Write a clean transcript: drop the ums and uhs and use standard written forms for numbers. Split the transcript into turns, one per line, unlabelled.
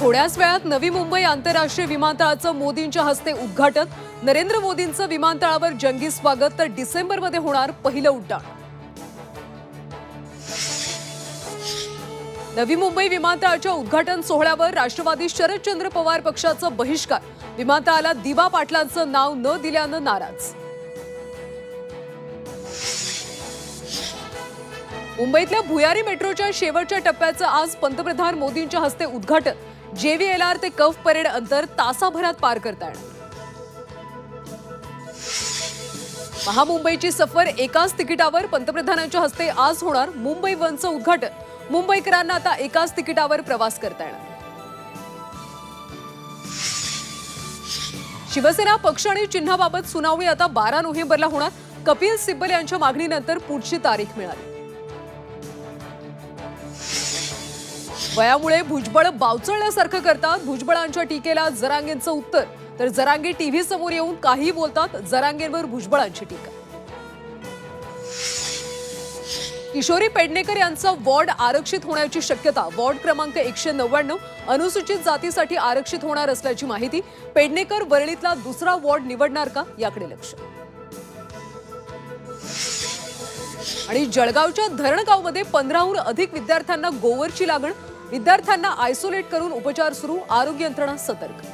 थोड्याच वेळात नवी मुंबई आंतरराष्ट्रीय विमानतळाचं मोदींच्या हस्ते उद्घाटन. नरेंद्र मोदींचं विमानतळावर जंगी स्वागत. तर डिसेंबरमध्ये होणार पहिलं उड्डाण. नवी मुंबई विमानतळाच्या उद्घाटन सोहळ्यावर राष्ट्रवादी शरदचंद्र पवार पक्षाचा बहिष्कार. विमानतळाला दिवा पाटलांचं नाव न दिल्यानं नाराज. मुंबईतल्या भुयारी मेट्रोच्या शेवटच्या टप्प्याचं आज पंतप्रधान मोदींच्या हस्ते उद्घाटन. JVLR ते कफ परेड अंतर तासाभरात पार करता येणार. महामुंबईची सफर एकाच तिकिटावर. पंतप्रधानांच्या हस्ते आज होणार मुंबई वनचं उद्घाटन. मुंबईकरांना आता एकाच तिकिटावर प्रवास करता येणार. शिवसेना पक्ष आणि चिन्हाबाबत सुनावणी आता 12 नोव्हेंबरला होणार. कपिल सिब्बल यांच्या मागणीनंतर पुढची तारीख मिळाली. वयामुळे भुजबळ बावचळल्यासारखं करतात. भुजबळांच्या टीकेला जरांगेंचं उत्तर. तर जरांगे टीव्ही समोर येऊन काही बोलतात. जरांगेंवर भुजबळांची टीका. किशोरी पेडणेकर यांचा वॉर्ड आरक्षित होण्याची शक्यता. वॉर्ड क्रमांक 199 अनुसूचित जातीसाठी आरक्षित होणार असल्याची माहिती. पेडणेकर वरळीतला दुसरा वॉर्ड निवडणार का याकडे लक्ष. आणि जळगावच्या धरणगावमध्ये 15हून अधिक विद्यार्थ्यांना गोवरची लागण. विद्यार्थ्यांना आयसोलेट करून उपचार सुरू. आरोग्य यंत्रणा सतर्क.